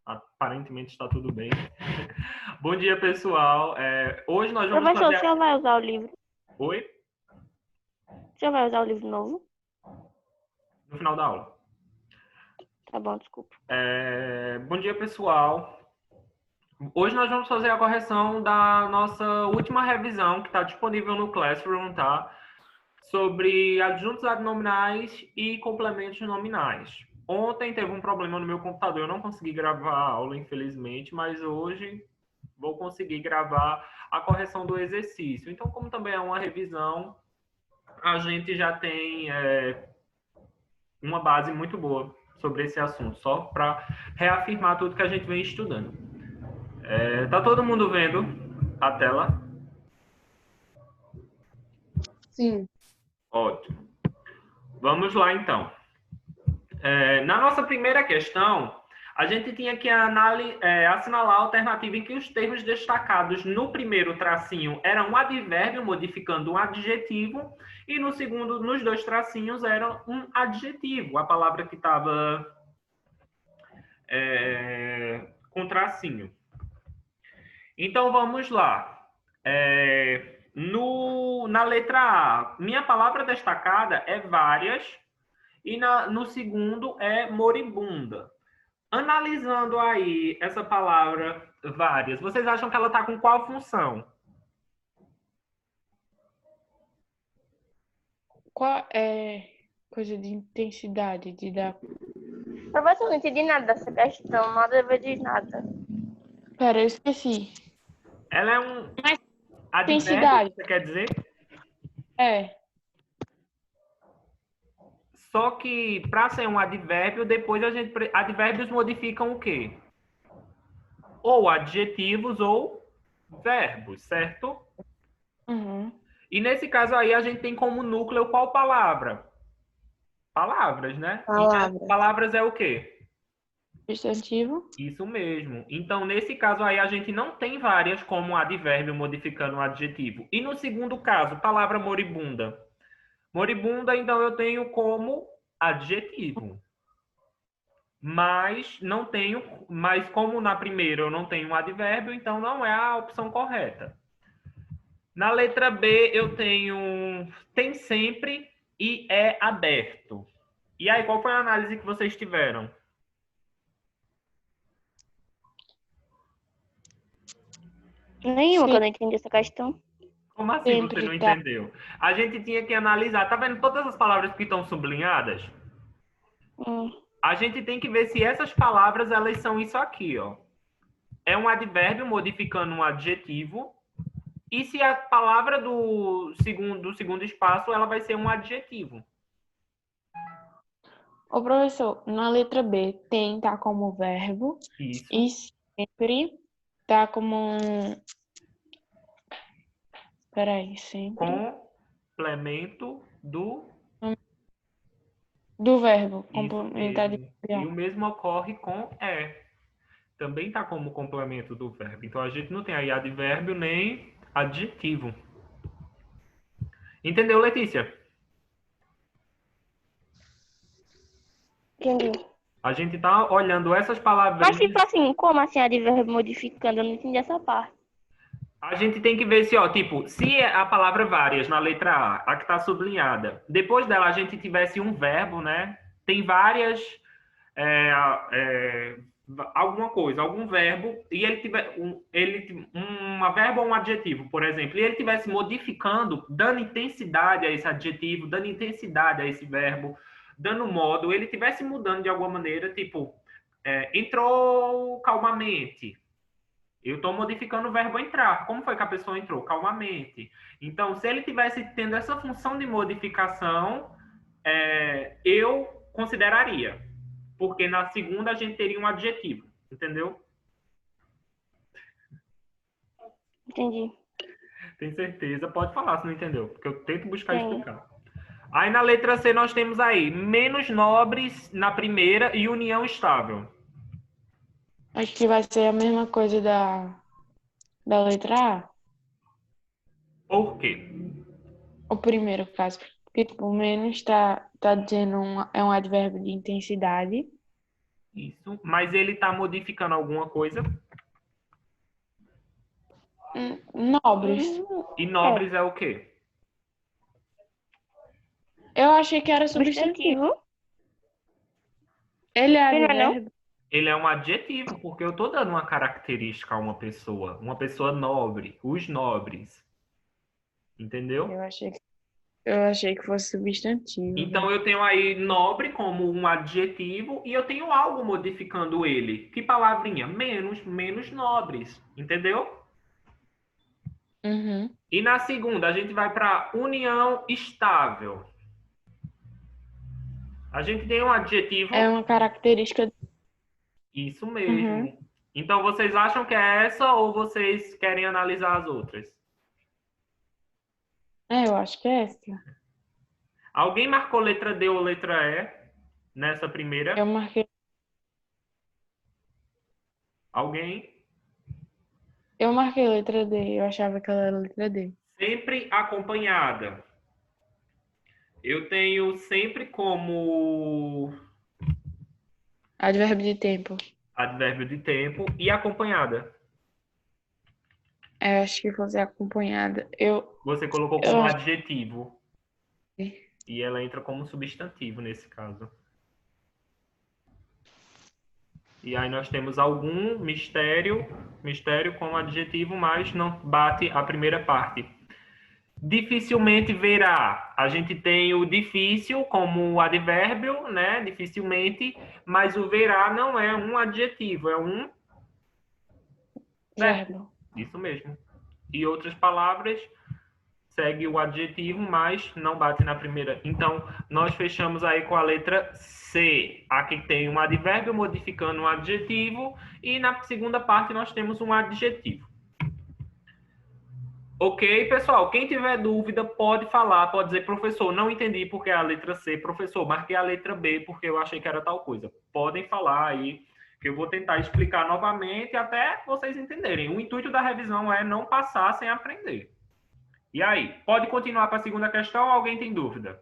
Aparentemente está tudo bem. Bom dia, pessoal. Hoje nós vamos Professor, fazer... o senhor vai usar o livro? Oi? O senhor vai usar o livro novo? No final da aula. Tá bom, desculpa. Bom dia, pessoal. Hoje nós vamos fazer a correção da nossa última revisão, que está disponível no Classroom, tá? Sobre adjuntos adnominais e complementos nominais. Ontem teve um problema no meu computador, eu não consegui gravar a aula, infelizmente, mas hoje vou conseguir gravar a correção do exercício. Então, como também é uma revisão, a gente já tem uma base muito boa sobre esse assunto, só para reafirmar tudo que a gente vem estudando. Tá todo mundo vendo a tela? Sim. Ótimo. Vamos lá, então. Na nossa primeira questão, a gente tinha que assinalar a alternativa em que os termos destacados no primeiro tracinho eram um advérbio modificando um adjetivo e no segundo, nos dois tracinhos, era um adjetivo, a palavra que estava com tracinho. Então, vamos lá. Na letra A, minha palavra destacada é várias e no segundo é moribunda. Analisando aí essa palavra várias, vocês acham que ela está com qual função? Qual é coisa de intensidade, de dar... Professor, eu não entendi nada dessa questão, nada a ver de nada. Pera, eu esqueci. Ela é um Mas advérbio, intensidade. você quer dizer? É. Só que para ser um advérbio, depois advérbios modificam o quê? Ou adjetivos ou verbos, certo? Uhum. E nesse caso aí a gente tem como núcleo qual palavra? Palavras, né? Palavras. E palavras é o quê? Substantivo. Isso mesmo. Então, nesse caso aí, a gente não tem várias como advérbio modificando um adjetivo. E no segundo caso, palavra moribunda. Moribunda, então, eu tenho como adjetivo. Mas não tenho, mas como na primeira eu não tenho um advérbio, então não é a opção correta. Na letra B, eu tenho tem sempre e é aberto. E aí, qual foi a análise que vocês tiveram? Nenhuma, Sim. que eu não entendi essa questão. Como assim você Sempre não tá. entendeu? A gente tinha que analisar. Tá vendo todas as palavras que estão sublinhadas? A gente tem que ver se essas palavras elas são isso aqui, ó. É um advérbio modificando um adjetivo. E se a palavra do segundo espaço ela vai ser um adjetivo. Ô, professor, na letra B, tem tá como verbo. Isso. E sempre tá como... Peraí, sempre... Complemento do... Do verbo. Isso Complementar de... mesmo. E o mesmo ocorre com é. Também tá como complemento do verbo. Então a gente não tem aí advérbio nem adjetivo. Entendeu, Letícia? Entendi. A gente tá olhando essas Mas palavrinhas. tipo assim, como assim advérbio modificando? Eu não entendi essa parte. A gente tem que ver se, ó, tipo, se a palavra várias na letra A que tá sublinhada, depois dela a gente tivesse um verbo, né? Tem várias, alguma coisa, algum verbo, e ele tiver uma verbo ou um adjetivo, por exemplo, e ele tivesse modificando, dando intensidade a esse adjetivo, dando intensidade a esse verbo, dando modo, ele tivesse mudando de alguma maneira, tipo, entrou calmamente. Eu estou modificando o verbo entrar. Como foi que a pessoa entrou? Calmamente. Então, se ele tivesse tendo essa função de modificação, eu consideraria. Porque na segunda a gente teria um adjetivo. Entendeu? Entendi. Tem certeza? Pode falar se não entendeu. Porque eu tento buscar Tem. explicar. Aí na letra C nós temos aí menos nobres na primeira e união estável. Acho que vai ser a mesma coisa da letra A. Por quê? O primeiro caso. Porque, tipo, menos tá dizendo é um advérbio de intensidade. Isso. Mas ele está modificando alguma coisa. Nobres. E nobres é o quê? Eu achei que era substantivo. Substantivo. Ele é Não é não? advérbio. Ele é um adjetivo, porque eu estou dando uma característica a uma pessoa nobre, os nobres. Entendeu? Eu achei que fosse substantivo. Então eu tenho aí nobre como um adjetivo e eu tenho algo modificando ele. Que palavrinha? Menos, menos nobres. Entendeu? Uhum. E na segunda, a gente vai para união estável. A gente tem um adjetivo. É uma característica. Isso mesmo. Então vocês acham que é essa ou vocês querem analisar as outras? Eu acho que é essa. Alguém marcou letra D ou letra E nessa primeira? Eu marquei Alguém? letra D. Eu achava que ela era letra D. Sempre acompanhada. Eu tenho sempre como Advérbio de tempo. advérbio de tempo e acompanhada. Eu acho que fosse acompanhada. Você colocou Eu como acho- adjetivo. E ela entra como substantivo nesse caso. E aí nós temos algum mistério como adjetivo, mas não bate a primeira parte. Dificilmente verá. A gente tem o difícil como advérbio, né? Dificilmente, mas o verá não é um adjetivo, é um Verbo. Isso mesmo. E outras palavras segue o adjetivo, mas não bate na primeira. Então, nós fechamos aí com a letra C. Aqui tem um advérbio modificando um adjetivo e na segunda parte nós temos um adjetivo. Ok, pessoal? Quem tiver dúvida pode falar, pode dizer, professor, não entendi porque é a letra C. Professor, marquei a letra B porque eu achei que era tal coisa. Podem falar aí, que eu vou tentar explicar novamente até vocês entenderem. O intuito da revisão é não passar sem aprender. E aí, pode continuar para a segunda questão ou alguém tem dúvida?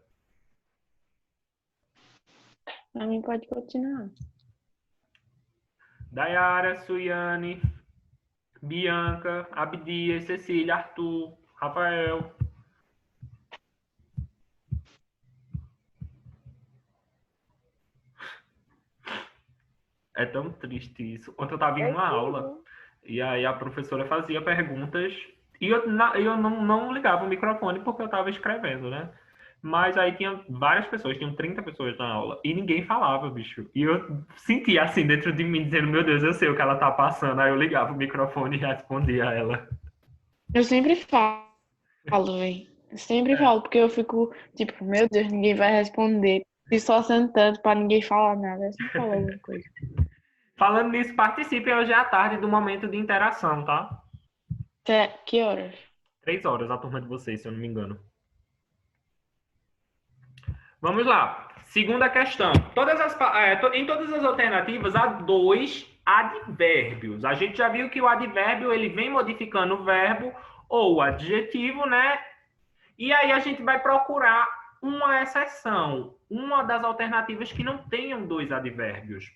Pra mim pode continuar. Dayara, Suiane, Bianca, Abdias, Cecília, Arthur, Rafael. É tão triste isso. Ontem eu estava em uma aula e aí a professora fazia perguntas e eu não ligava o microfone porque eu estava escrevendo, né? Mas aí tinha várias pessoas, tinham 30 pessoas na aula e ninguém falava, bicho. E eu sentia assim dentro de mim, dizendo, meu Deus, eu sei o que ela tá passando. Aí eu ligava o microfone e respondia a ela. Eu sempre falo, velho. Eu sempre falo, porque eu fico, tipo, meu Deus, ninguém vai responder. E só sentando pra ninguém falar nada. Eu sempre falo alguma coisa. Falando nisso, participem hoje à tarde do momento de interação, tá? Até que horas? 3 horas a turma de vocês, se eu não me engano. Vamos lá. Segunda questão. Em todas as alternativas há 2 advérbios. A gente já viu que o advérbio ele vem modificando o verbo ou o adjetivo, né? E aí a gente vai procurar uma exceção, uma das alternativas que não tenham 2 advérbios.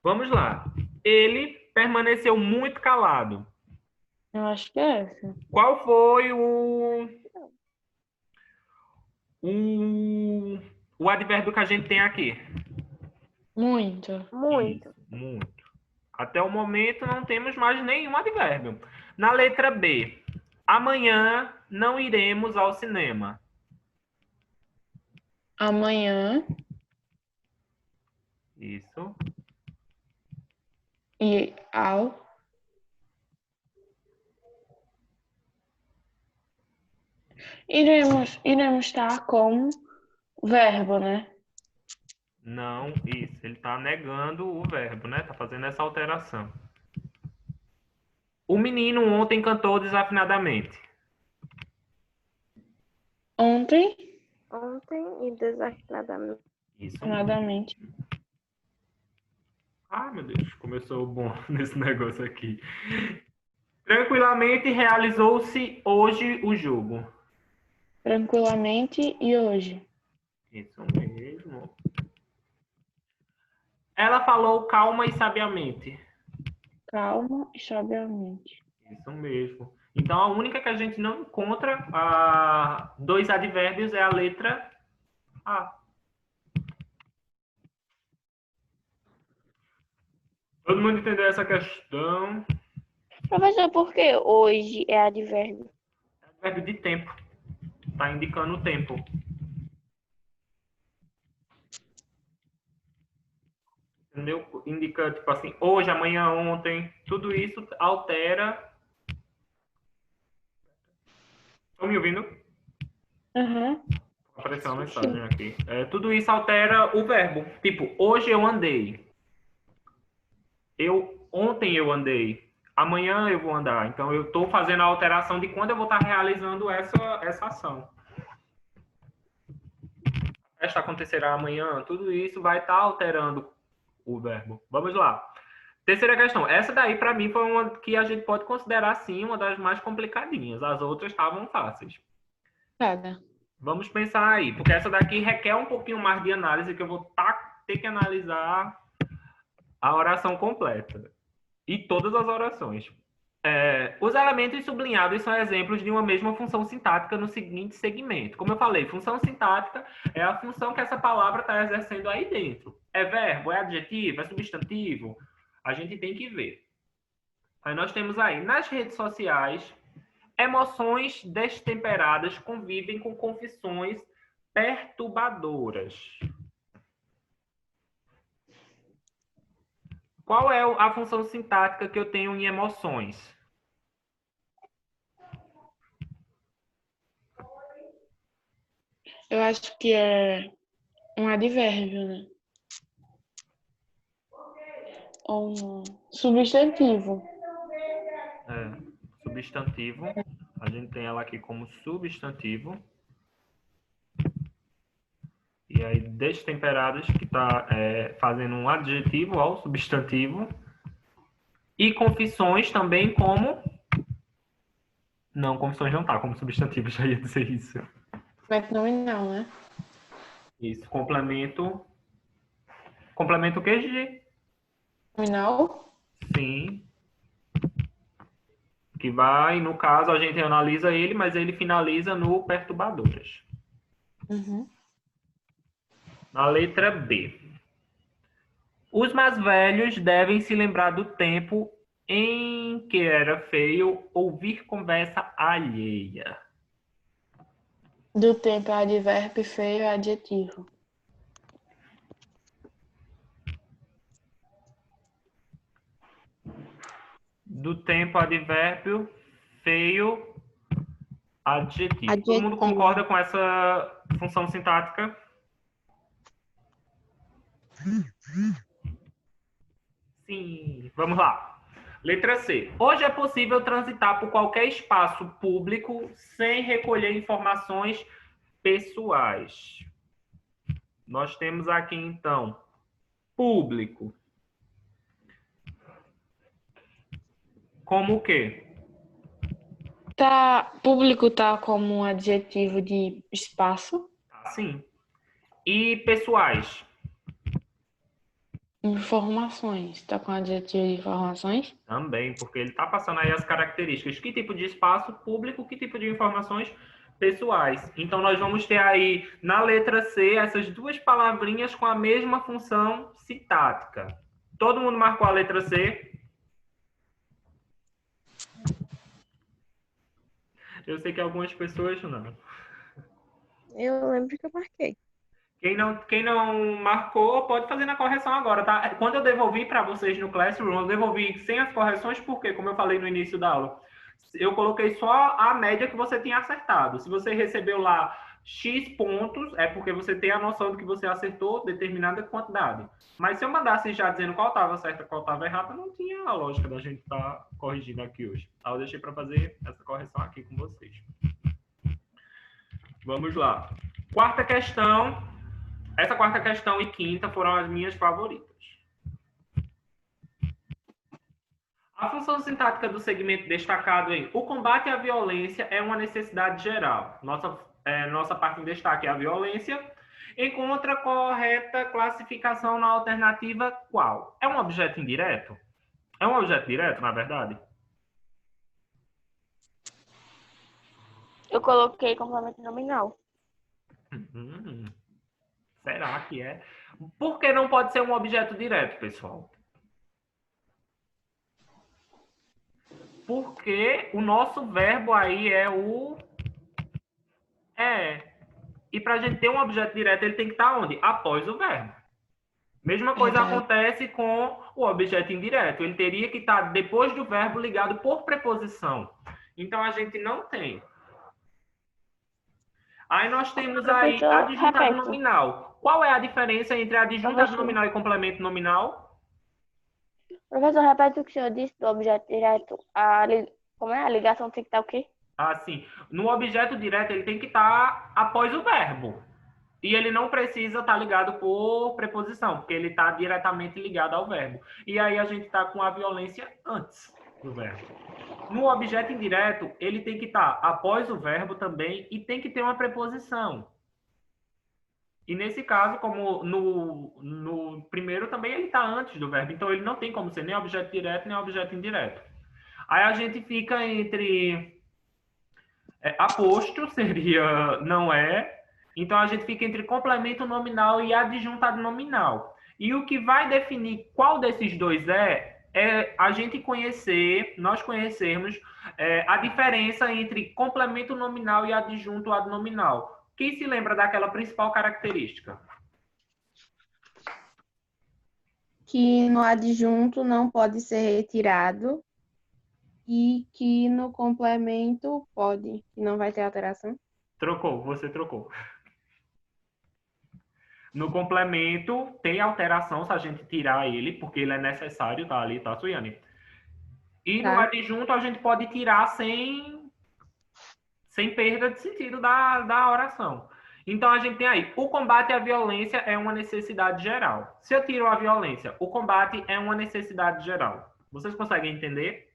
Vamos lá. Ele permaneceu muito calado. Eu acho que é essa. Qual foi o advérbio que a gente tem aqui? Muito. Muito. Isso, muito. Até o momento não temos mais nenhum advérbio. Na letra B, amanhã não iremos ao cinema. Amanhã Isso. e ao. Iremos estar com verbo, né? Não, isso. Ele está negando o verbo, né? Está fazendo essa alteração. O menino ontem cantou desafinadamente. Ontem, Ontem e desafinadamente. Isso. aproximadamente. Ah, meu Deus, começou bom nesse negócio aqui. Tranquilamente realizou-se hoje o jogo. Tranquilamente e hoje. Isso mesmo. Ela falou calma e sabiamente. Calma e sabiamente. Isso mesmo. Então, a única que a gente não encontra dois advérbios é a letra A. Todo mundo entendeu essa questão? Professor, por que hoje é advérbio? Advérbio de tempo. Está indicando o tempo. Entendeu? Indica, tipo assim, hoje, amanhã, ontem. Tudo isso altera. Estão me ouvindo? Uhum. Apareceu uma mensagem aqui. Tudo isso altera o verbo. Tipo, hoje eu andei. Ontem eu andei. Amanhã eu vou andar. Então, eu estou fazendo a alteração de quando eu vou estar realizando essa ação. Esta acontecerá amanhã. Tudo isso vai estar alterando o verbo. Vamos lá. Terceira questão. Essa daí, para mim, foi uma que a gente pode considerar, sim, uma das mais complicadinhas. As outras estavam fáceis. Cada. Vamos pensar aí, porque essa daqui requer um pouquinho mais de análise, que eu vou ter que analisar a oração completa. E todas as orações. Os elementos sublinhados são exemplos de uma mesma função sintática no seguinte segmento. Como eu falei, função sintática é a função que essa palavra está exercendo aí dentro. É verbo, é adjetivo, é substantivo? A gente tem que ver. Aí nós temos aí, nas redes sociais, emoções destemperadas convivem com confissões perturbadoras. Qual é a função sintática que eu tenho em emoções? Eu acho que é um advérbio, né? Ou um substantivo. Substantivo. A gente tem ela aqui como substantivo. E aí, destemperadas, que está fazendo um adjetivo ao substantivo. E confissões também como... Não, confissões não tá como substantivo, já ia dizer isso. Mas nominal, né? Isso, complemento. Complemento o que, Gigi? Nominal? Sim. Que vai, no caso, a gente analisa ele, mas ele finaliza no perturbadoras. Uhum. Na letra B. Os mais velhos devem se lembrar do tempo em que era feio ouvir conversa alheia. Do tempo é advérbio, feio é adjetivo. Do tempo, advérbio, feio, adjetivo. Todo mundo concorda com essa função sintática? Sim. Vamos lá. Letra C. Hoje é possível transitar por qualquer espaço público sem recolher informações pessoais. Nós temos aqui, então, público. Como o quê? Público tá como um adjetivo de espaço. Sim. E pessoais? Informações. Tá com adjetivo de informações. Também, porque ele está passando aí as características. Que tipo de espaço público, que tipo de informações pessoais. Então, nós vamos ter aí, na letra C, essas duas palavrinhas com a mesma função sintática. Todo mundo marcou a letra C? Eu sei que algumas pessoas não. Eu lembro que eu marquei. Quem não marcou, pode fazer na correção agora, tá? Quando eu devolvi para vocês no Classroom, eu devolvi sem as correções, porque, como eu falei no início da aula, eu coloquei só a média que você tinha acertado. Se você recebeu lá X pontos, é porque você tem a noção de que você acertou determinada quantidade. Mas se eu mandasse já dizendo qual estava certa e qual estava errada, não tinha a lógica da gente estar corrigindo aqui hoje. Aí eu deixei para fazer essa correção aqui com vocês. Vamos lá. Quarta questão. Essa quarta questão e quinta foram as minhas favoritas. A função sintática do segmento destacado em o combate à violência é uma necessidade geral. Nossa parte em destaque é a violência. Encontra a correta classificação na alternativa qual? É um objeto indireto? É um objeto direto, na verdade? Eu coloquei complemento nominal. Será que é? Por que não pode ser um objeto direto, pessoal? Porque o nosso verbo aí é o é. E para a gente ter um objeto direto, ele tem que estar onde? Após o verbo. Mesma coisa acontece com o objeto indireto. Ele teria que estar depois do verbo ligado por preposição. Então, a gente não tem. Aí nós temos aí Professor, adjuntado repete. nominal. Qual é a diferença entre adjuntado Professor. nominal e complemento nominal? Professor, repete o que o senhor disse do objeto direto. Como é? A ligação tem que estar o quê? Assim, no objeto direto, ele tem que estar após o verbo. E ele não precisa estar ligado por preposição, porque ele está diretamente ligado ao verbo. E aí a gente está com a violência antes do verbo. No objeto indireto, ele tem que estar após o verbo também e tem que ter uma preposição. E nesse caso, como no primeiro também ele está antes do verbo, então ele não tem como ser nem objeto direto nem objeto indireto. Aí a gente fica entre aposto, seria não é. Então a gente fica entre complemento nominal e adjuntado nominal. E o que vai definir qual desses dois é a gente conhecer, nós conhecermos a diferença entre complemento nominal e adjunto ad nominal. Quem se lembra daquela principal característica? Que no adjunto não pode ser retirado e que no complemento pode, que não vai ter alteração. Trocou, você trocou. No complemento, tem alteração se a gente tirar ele, porque ele é necessário, tá ali, tá, Suiane? E no Tá. adjunto, a gente pode tirar sem perda de sentido da oração. Então, a gente tem aí, o combate à violência é uma necessidade geral. Se eu tiro a violência, o combate é uma necessidade geral. Vocês conseguem entender?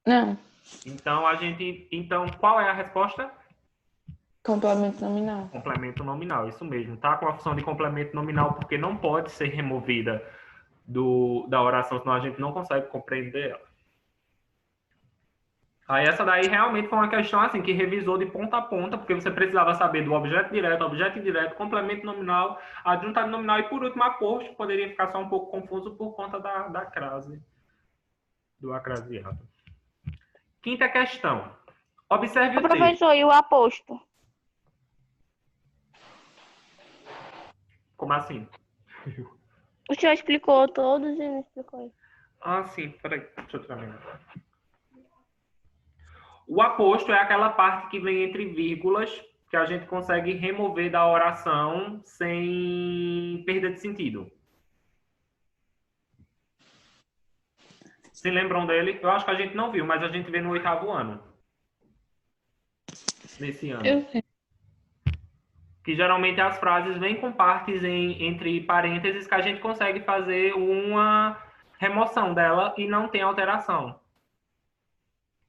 Não. Então, qual é a resposta? Complemento nominal. Complemento nominal, isso mesmo. Tá com a função de complemento nominal porque não pode ser removida da oração, senão a gente não consegue compreender ela. Aí essa daí realmente foi uma questão assim que revisou de ponta a ponta, porque você precisava saber do objeto direto, objeto indireto, complemento nominal, adjuntado nominal e por último aposto, poderia ficar só um pouco confuso por conta da crase, do acraseado. Quinta questão. Observe o texto. Professor, e o aposto? Como assim? O senhor explicou todos e não explicou isso. Ah, sim. Peraí, deixa eu tirar minha. O aposto é aquela parte que vem entre vírgulas que a gente consegue remover da oração sem perda de sentido. Se lembram dele? Eu acho que a gente não viu, mas a gente vê no 8º ano. Nesse ano. Eu sei. Que geralmente as frases vêm com partes entre parênteses que a gente consegue fazer uma remoção dela e não tem alteração.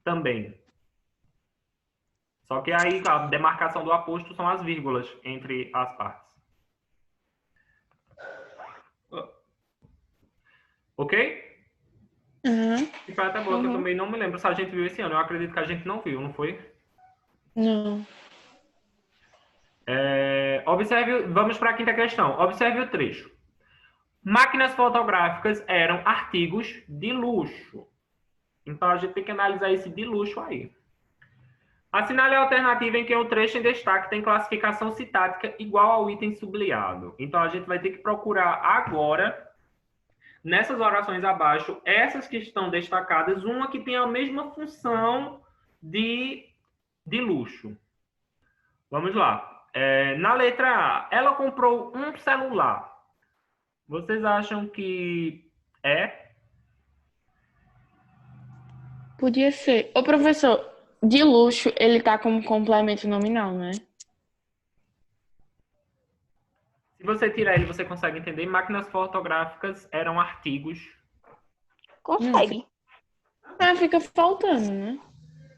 Também. Só que aí a demarcação do aposto são as vírgulas entre as partes. Ok? Uhum. E foi até boa, que eu também não me lembro se a gente viu esse ano. Eu acredito que a gente não viu, não foi? Não. Vamos para a quinta questão. Observe o trecho. Máquinas fotográficas eram artigos de luxo. Então, a gente tem que analisar esse de luxo aí. Assinale a alternativa em que o trecho em destaque tem classificação sintática igual ao item sublinhado. Então, a gente vai ter que procurar agora, nessas orações abaixo, essas que estão destacadas, uma que tem a mesma função de luxo. Vamos lá. Na letra A, ela comprou um celular. Vocês acham que é? Podia ser. Ô, professor, de luxo, ele tá como complemento nominal, né? Se você tirar ele, você consegue entender? Máquinas fotográficas eram artigos. Consegue. Ah, fica faltando, né?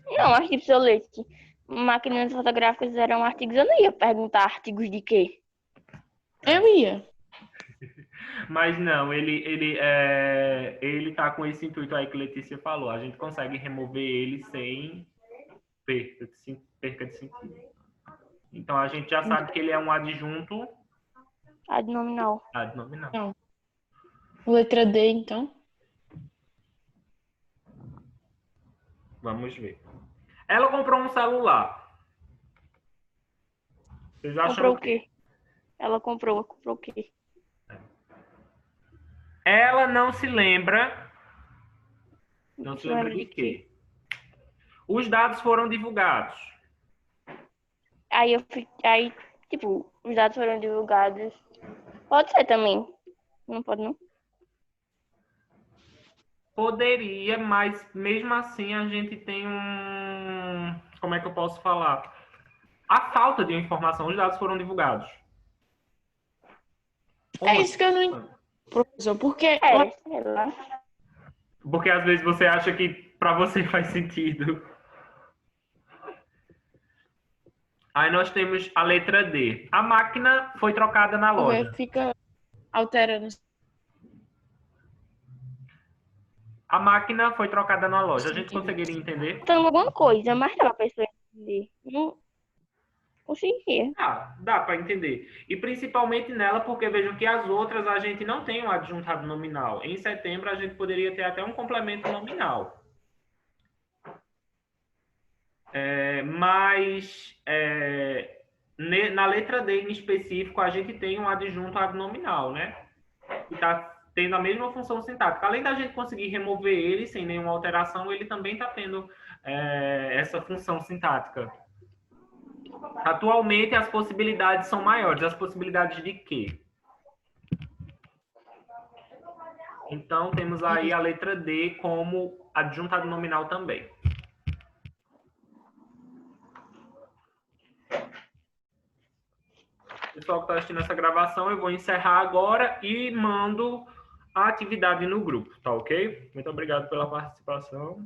Não, acho que precisa ler aqui. máquinas fotográficas eram artigos, eu não ia perguntar artigos de quê? Eu ia. Mas não, ele tá com esse intuito aí que Letícia falou. A gente consegue remover ele sem perca de sentido. Então a gente já sabe que ele é um adjunto Adnominal. adnominal. Não. Letra D, então. Vamos ver. Ela comprou um celular. Vocês acham Comprou o quê? Ela comprou o quê? Ela não se lembra. Não se lembra Lembra de de quê? Os dados foram divulgados. Aí, tipo, os dados foram divulgados. Pode ser também. Não pode, não? Poderia, mas mesmo assim a gente tem um. Como é que eu posso falar? A falta de informação. Os dados foram divulgados. É isso que eu não entendo, professor. Porque Sei lá. Porque às vezes você acha que para você faz sentido. Aí nós temos a letra D. A máquina foi trocada na loja. fica alterando. A máquina foi trocada na loja. A gente conseguiria entender? Então, alguma coisa, mas dá pra pessoa entender. Não conseguia. Ah, dá para entender. E principalmente nela, porque vejam que as outras a gente não tem um adjuntado nominal. Em setembro a gente poderia ter até um complemento nominal. Na letra D em específico, a gente tem um adjunto adnominal, né? Que está tendo a mesma função sintática. Além da gente conseguir remover ele sem nenhuma alteração, ele também está tendo essa função sintática. Atualmente, as possibilidades são maiores. As possibilidades de quê? Então, temos aí a letra D como adjuntado nominal também. Pessoal que está assistindo essa gravação, eu vou encerrar agora e mando a atividade no grupo, tá ok? Muito obrigado pela participação.